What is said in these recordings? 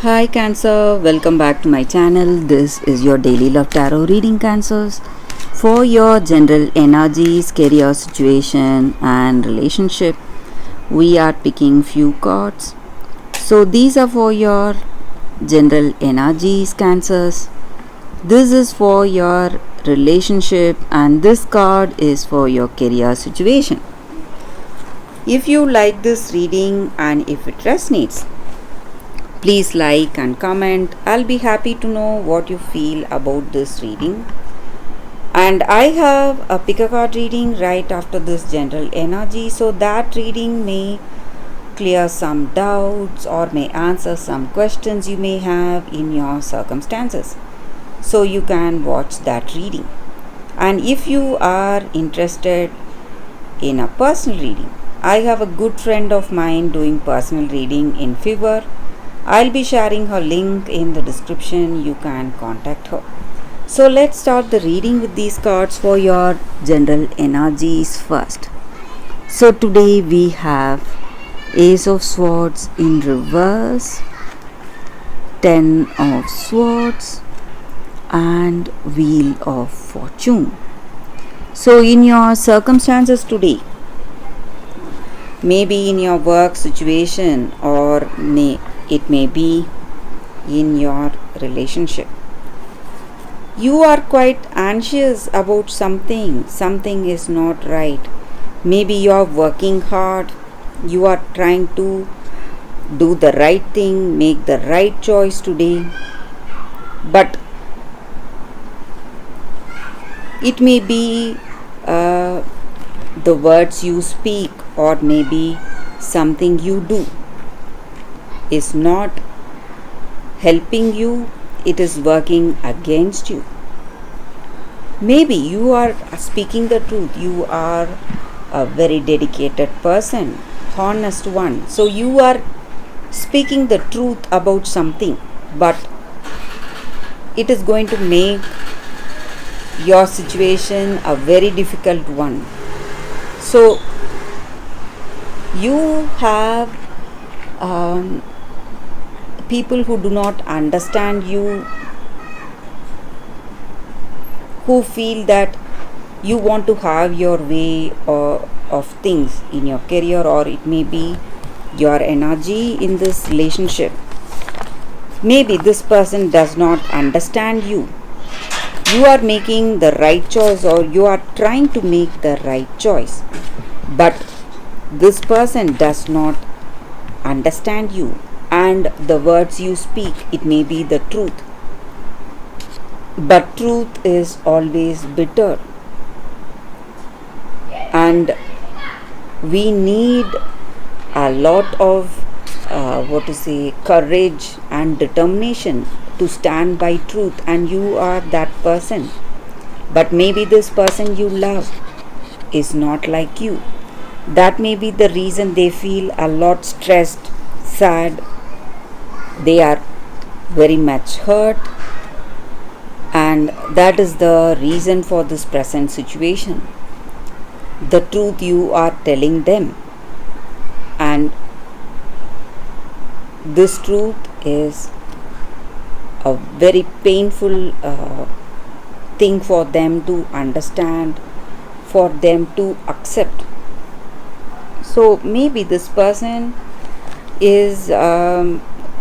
Hi Cancer, welcome back to my channel. This is your daily love tarot reading, Cancers, for your general energies, career situation and relationship. We are picking few cards. So these are for your general energies, Cancers. This is for your relationship and this card is for your career situation. If you like this reading and if it resonates, please like and comment. I'll be happy to know what you feel about this reading. And I have a pick a card reading right after this general energy, so that reading may clear some doubts or may answer some questions you may have in your circumstances. So you can watch that reading. And if you are interested in a personal reading, I have a good friend of mine doing personal reading in Fiverr. I'll be sharing her link in the description. You can contact her. So let's start the reading with these cards for your general energies first. So today we have Ace of Swords in reverse, 10 of Swords and Wheel of Fortune. So in your circumstances today, maybe in your work situation or it may be in your relationship, you are quite anxious about something is not right. Maybe you are working hard, you are trying to do the right thing, make the right choice today, but it may be the words you speak or maybe something you do is not helping you, it is working against you. Maybe you are speaking the truth, you are a very dedicated person, honest one, so you are speaking the truth about something, but it is going to make your situation a very difficult one. So you have people who do not understand you, who feel that you want to have your way of things in your career, or it may be your energy in this relationship. Maybe this person does not understand you. You are making the right choice or you are trying to make the right choice, but this person does not understand you, and the words you speak, it may be the truth, but truth is always bitter, and we need a lot of courage and determination to stand by truth, and you are that person. But maybe this person you love is not like you. That may be the reason they feel a lot stressed, sad, they are very much hurt, and that is the reason for this present situation. The truth you are telling them, and this truth is a very painful thing for them to understand, for them to accept. So maybe this person is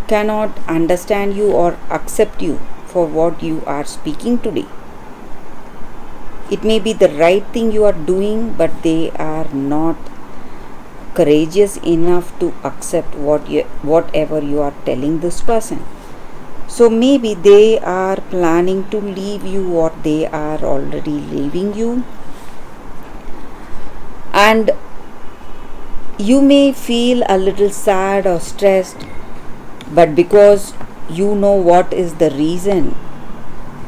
cannot understand you or accept you for what you are speaking today. It may be the right thing you are doing, but they are not courageous enough to accept whatever you are telling this person. So maybe they are planning to leave you, or they are already leaving you, and you may feel a little sad or stressed, but because you know what is the reason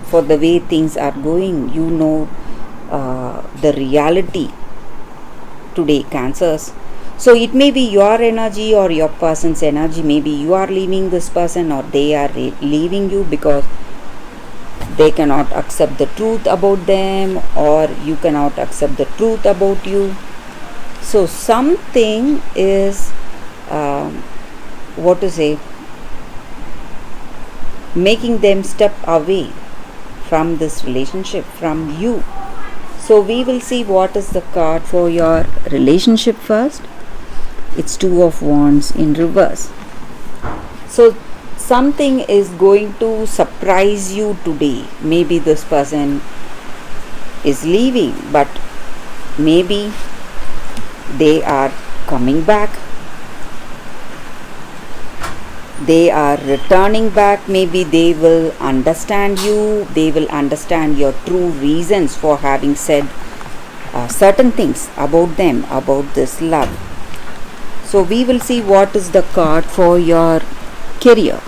for the way things are going, you know the reality today, Cancers. So it may be your energy or your person's energy. Maybe you are leaving this person or they are leaving you because they cannot accept the truth about them, or you cannot accept the truth about you. So something is making them step away from this relationship, from you. So we will see what is the card for your relationship first. It's Two of Wands in reverse. So something is going to surprise you today. Maybe this person is leaving, but maybe they are coming back. They are returning back. Maybe they will understand you. They will understand your true reasons for having said certain things about them, about this love. So we will see what is the card for your career.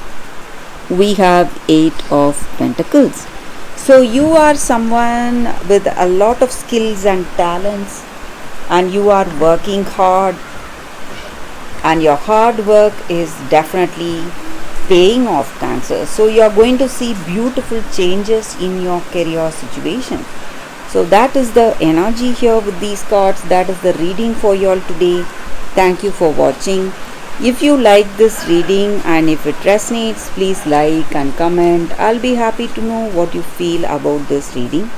We have Eight of Pentacles. So you are someone with a lot of skills and talents, and you are working hard, and your hard work is definitely paying off, Cancer. So you are going to see beautiful changes in your career situation. So that is the energy here with these cards. That is the reading for you all today. Thank you for watching. If you like this reading and if it resonates, please like and comment. I'll be happy to know what you feel about this reading.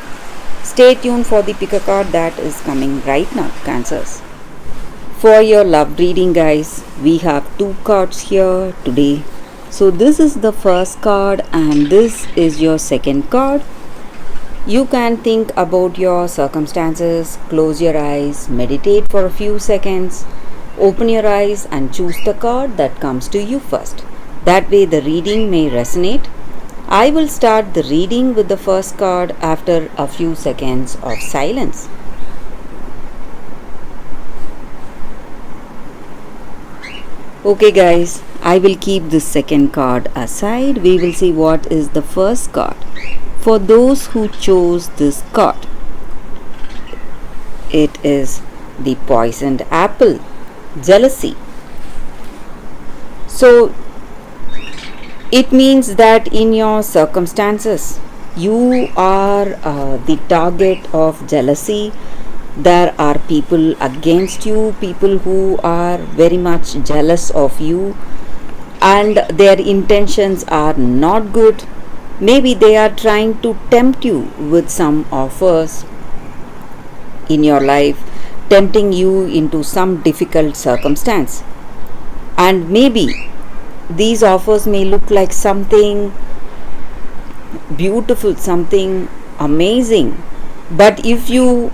Stay tuned for the pick a card that is coming right now, Cancers. For your love reading, guys, we have two cards here today. So this is the first card and this is your second card. You can think about your circumstances, close your eyes, meditate for a few seconds, open your eyes and choose the card that comes to you first. That way the reading may resonate. I will start the reading with the first card after a few seconds of silence. Okay guys, I will keep this second card aside. We will see what is the first card. For those who chose this card, it is the Poisoned Apple, Jealousy. So it means that in your circumstances, you are the target of jealousy. There are people against you, people who are very much jealous of you, and their intentions are not good. Maybe they are trying to tempt you with some offers in your life, tempting you into some difficult circumstance. And maybe these offers may look like something beautiful, something amazing. But if you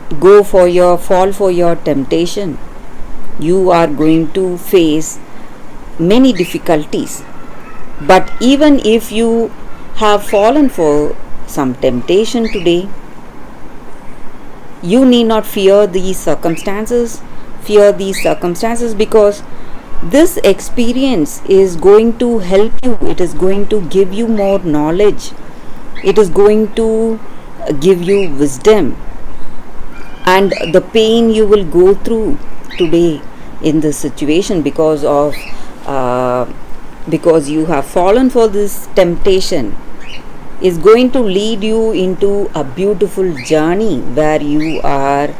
fall for your temptation, you are going to face many difficulties. But even if you have fallen for some temptation today, you need not fear these circumstances. Because this experience is going to help you. It is going to give you more knowledge. It is going to give you wisdom. And the pain you will go through today in this situation because you have fallen for this temptation is going to lead you into a beautiful journey where you are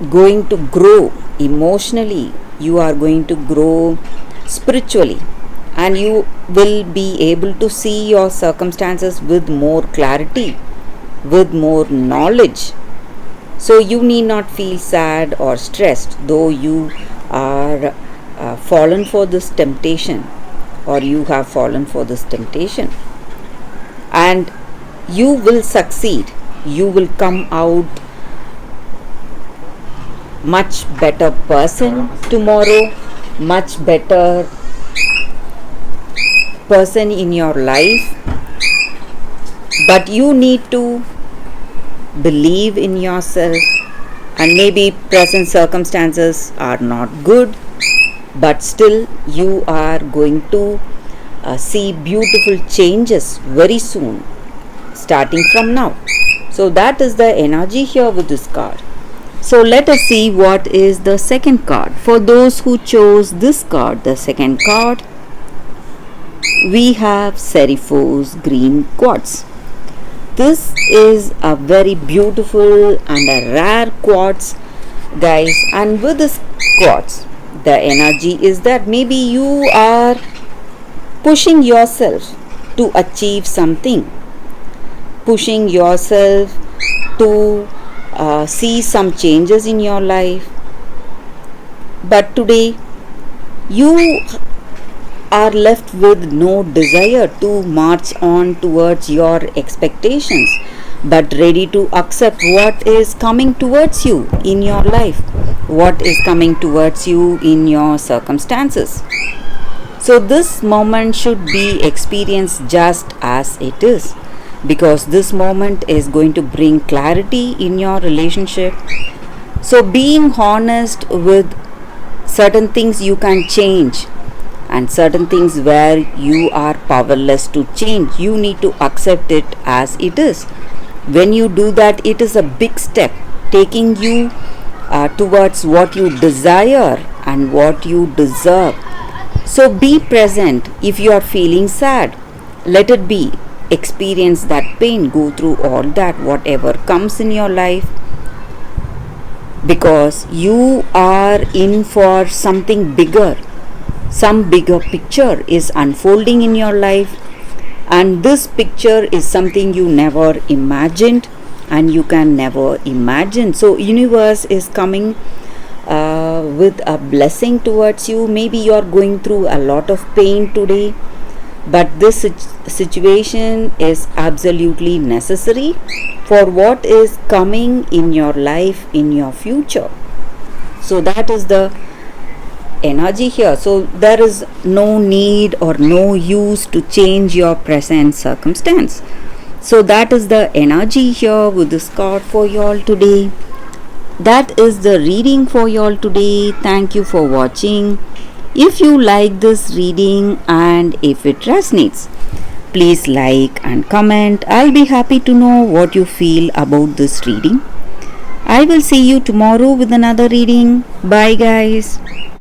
going to grow emotionally, you are going to grow spiritually, and you will be able to see your circumstances with more clarity, with more knowledge. So you need not feel sad or stressed though you are fallen for this temptation, or you have fallen for this temptation. And you will succeed. You will come out much better person tomorrow, much better person in your life. But you need to believe in yourself. And maybe present circumstances are not good, but still you are going to see beautiful changes very soon, starting from now. So that is the energy here with this card. So let us see what is the second card. For those who chose this card, the second card, we have Seriphos Green Quartz. This is a very beautiful and a rare quartz, guys. And with this quartz, the energy is that maybe you are pushing yourself to achieve something, pushing yourself to see some changes in your life. But today you are left with no desire to march on towards your expectations, but ready to accept what is coming towards you in your life, what is coming towards you in your circumstances. So, this moment should be experienced just as it is, because this moment is going to bring clarity in your relationship. So, being honest with certain things you can change, and certain things where you are powerless to change, you need to accept it as it is. When you do that, it is a big step taking you towards what you desire and what you deserve. So be present. If you are feeling sad, let it be. Experience that pain, go through all that, whatever comes in your life, because you are in for something bigger. Some bigger picture is unfolding in your life, and this picture is something you never imagined and you can never imagine. So universe is coming with a blessing towards you. Maybe you are going through a lot of pain today, but this situation is absolutely necessary for what is coming in your life in your future. So that is the energy here. So there is no need or no use to change your present circumstance. So that is the energy here with this card for y'all today. That is the reading for y'all today. Thank you for watching. If you like this reading and if it resonates, please like and comment. I'll be happy to know what you feel about this reading. I will see you tomorrow with another reading. Bye guys.